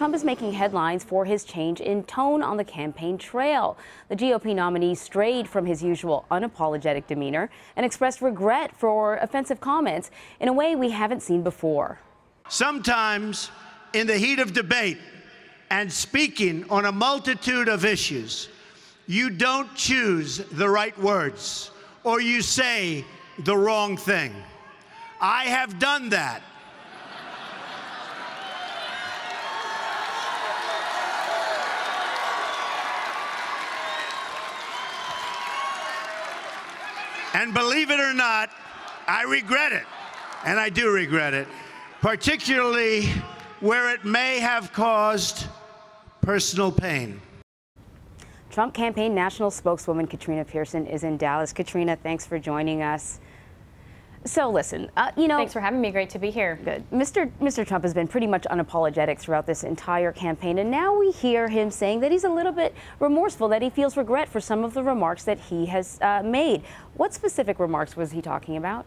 Trump is making headlines for his change in tone on the campaign trail. The GOP nominee strayed from his usual unapologetic demeanor and expressed regret for offensive comments in a way we haven't seen before. Sometimes, in the heat of debate and speaking on a multitude of issues, you don't choose the right words or you say the wrong thing. I have done that. And believe it or not, I regret it, and I do regret it, particularly where it may have caused personal pain. Trump campaign national spokeswoman Katrina Pierson is in Dallas. Katrina, thanks for joining us. So listen, thanks for having me. Great to be here. Good. Mr. Trump has been pretty much unapologetic throughout this entire campaign, and now we hear him saying that he's a little bit remorseful, that he feels regret for some of the remarks that he has made. What specific remarks was he talking about?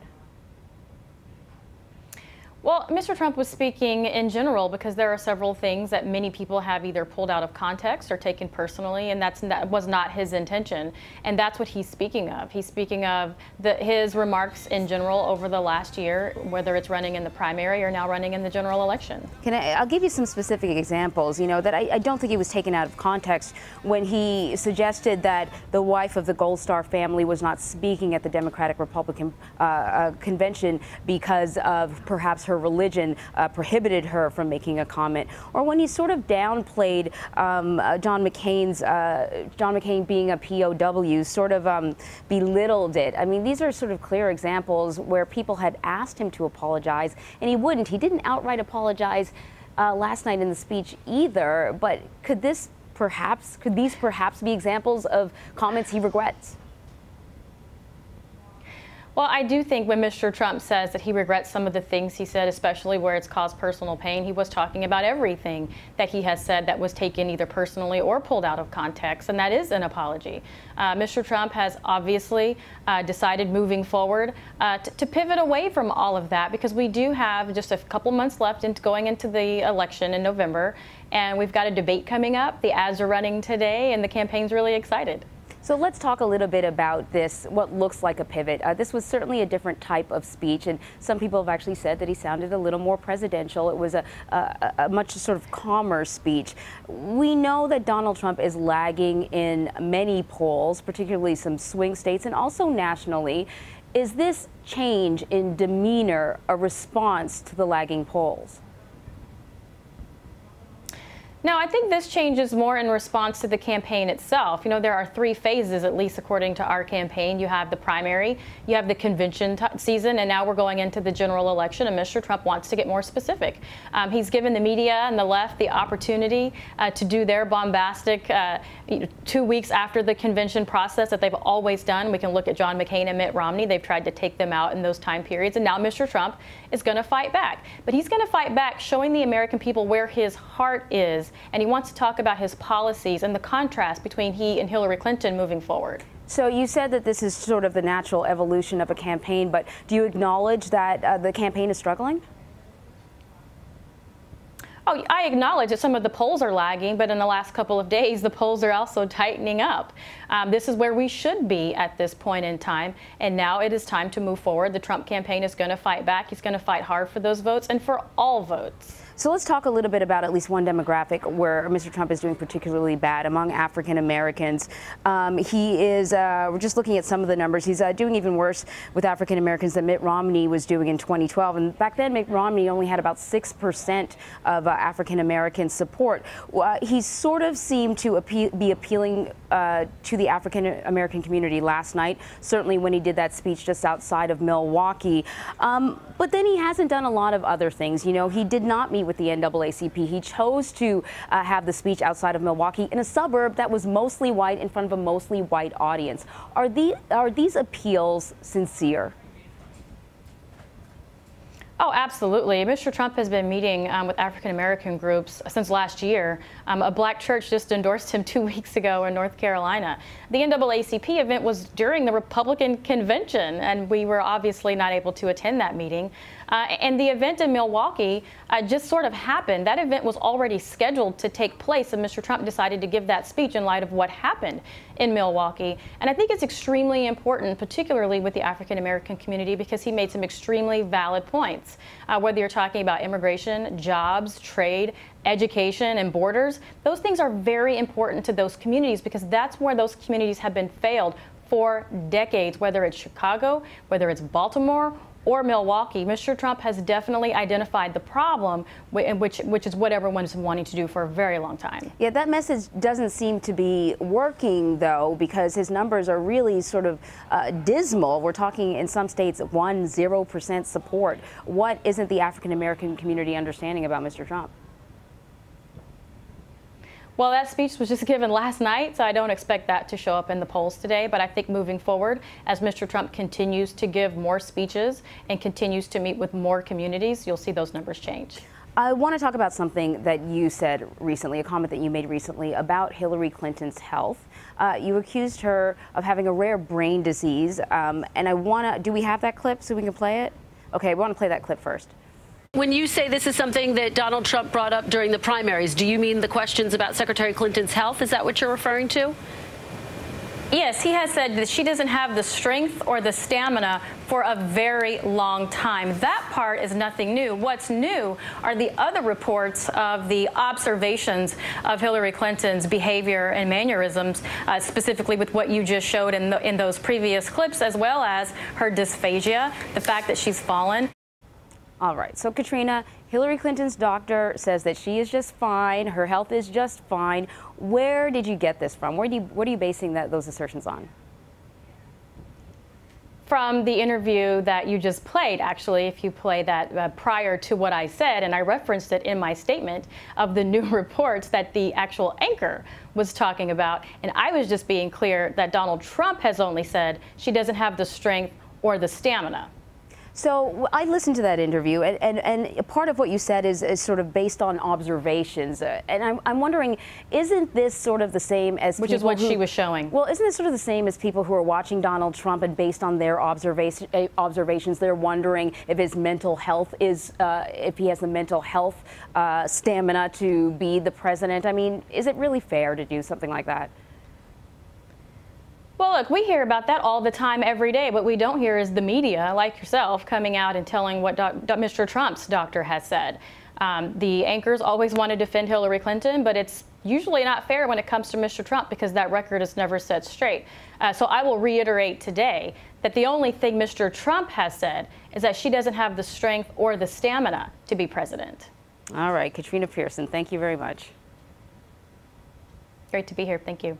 Well, Mr. Trump was speaking in general because there are several things that many people have either pulled out of context or taken personally, and that was not his intention. And that's what he's speaking of. He's speaking of his remarks in general over the last year, whether it's running in the primary or now running in the general election. I'll give you some specific examples, that I don't think he was taken out of context when he suggested that the wife of the Gold Star family was not speaking at the Democratic-Republican convention because of perhaps her religion prohibited her from making a comment, or when he sort of downplayed John McCain being a POW, sort of belittled it. I mean, these are sort of clear examples where people had asked him to apologize, and he wouldn't. He didn't outright apologize last night in the speech either. But could these perhaps be examples of comments he regrets? Well, I do think when Mr. Trump says that he regrets some of the things he said, especially where it's caused personal pain, he was talking about everything that he has said that was taken either personally or pulled out of context, and that is an apology. Mr. Trump has obviously decided moving forward to pivot away from all of that, because we do have just a couple months left into going into the election in November, and we've got a debate coming up. The ads are running today, and the campaign's really excited. So let's talk a little bit about this, what looks like a pivot. This was certainly a different type of speech, and some people have actually said that he sounded a little more presidential. It was a much sort of calmer speech. We know that Donald Trump is lagging in many polls, particularly some swing states and also nationally. Is this change in demeanor a response to the lagging polls? No, I think this change is more in response to the campaign itself. There are three phases, at least according to our campaign. You have the primary, you have the convention season, and now we're going into the general election, and Mr. Trump wants to get more specific. He's given the media and the left the opportunity to do their bombastic 2 weeks after the convention process that they've always done. We can look at John McCain and Mitt Romney. They've tried to take them out in those time periods, and now Mr. Trump is going to fight back. But he's going to fight back showing the American people where his heart is, and he wants to talk about his policies and the contrast between he and Hillary Clinton moving forward. So you said that this is sort of the natural evolution of a campaign, but do you acknowledge that the campaign is struggling? Oh, I acknowledge that some of the polls are lagging, but in the last couple of days, the polls are also tightening up. This is where we should be at this point in time, and now it is time to move forward. The Trump campaign is going to fight back. He's going to fight hard for those votes and for all votes. So let's talk a little bit about at least one demographic where Mr. Trump is doing particularly bad among African Americans. We're just looking at some of the numbers. He's doing even worse with African Americans than Mitt Romney was doing in 2012. And back then, Mitt Romney only had about 6% of African American support. He sort of seemed to be appealing to the African American community last night, certainly when he did that speech just outside of Milwaukee. But then he hasn't done a lot of other things. He did not meet with the NAACP. He chose to have the speech outside of Milwaukee in a suburb that was mostly white in front of a mostly white audience. Are these appeals sincere? Oh, absolutely. Mr. Trump has been meeting with African-American groups since last year. A black church just endorsed him 2 weeks ago in North Carolina. The NAACP event was during the Republican convention, and we were obviously not able to attend that meeting. And the event in Milwaukee just sort of happened. That event was already scheduled to take place, and Mr. Trump decided to give that speech in light of what happened in Milwaukee. And I think it's extremely important, particularly with the African American community, because he made some extremely valid points. Whether you're talking about immigration, jobs, trade, education, and borders, those things are very important to those communities, because that's where those communities have been failed for decades, whether it's Chicago, whether it's Baltimore, or Milwaukee. Mr. Trump has definitely identified the problem, which is what everyone's been wanting to do for a very long time. Yeah, that message doesn't seem to be working, though, because his numbers are really sort of dismal. We're talking in some states 0% support. What isn't the African American community understanding about Mr. Trump? Well, that speech was just given last night, so I don't expect that to show up in the polls today. But I think moving forward, as Mr. Trump continues to give more speeches and continues to meet with more communities, you'll see those numbers change. I want to talk about something that you said recently, a comment that you made recently about Hillary Clinton's health. You accused her of having a rare brain disease, and I want to, do we have that clip so we can play it? Okay, we want to play that clip first. When you say this is something that Donald Trump brought up during the primaries, do you mean the questions about Secretary Clinton's health? Is that what you're referring to? Yes, he has said that she doesn't have the strength or the stamina for a very long time. That part is nothing new. What's new are the other reports of the observations of Hillary Clinton's behavior and mannerisms, specifically with what you just showed in those previous clips, as well as her dysphagia, the fact that she's fallen. All right. So, Katrina, Hillary Clinton's doctor says that she is just fine. Her health is just fine. Where did you get this from? What are you basing those assertions on? From the interview that you just played, actually, if you play that prior to what I said, and I referenced it in my statement of the new reports that the actual anchor was talking about. And I was just being clear that Donald Trump has only said she doesn't have the strength or the stamina. So I listened to that interview, and part of what you said is sort of based on observations. And I'm wondering, isn't this sort of the same as Which is what she was showing. Well, isn't it sort of the same as people who are watching Donald Trump, and based on their observations, they're wondering if his mental health is, if he has the mental health stamina to be the president? I mean, is it really fair to do something like that? Well, look, we hear about that all the time, every day. What we don't hear is the media, like yourself, coming out and telling what Mr. Trump's doctor has said. The anchors always want to defend Hillary Clinton, but it's usually not fair when it comes to Mr. Trump, because that record is never set straight. So I will reiterate today that the only thing Mr. Trump has said is that she doesn't have the strength or the stamina to be president. All right, Katrina Pierson, thank you very much. Great to be here. Thank you.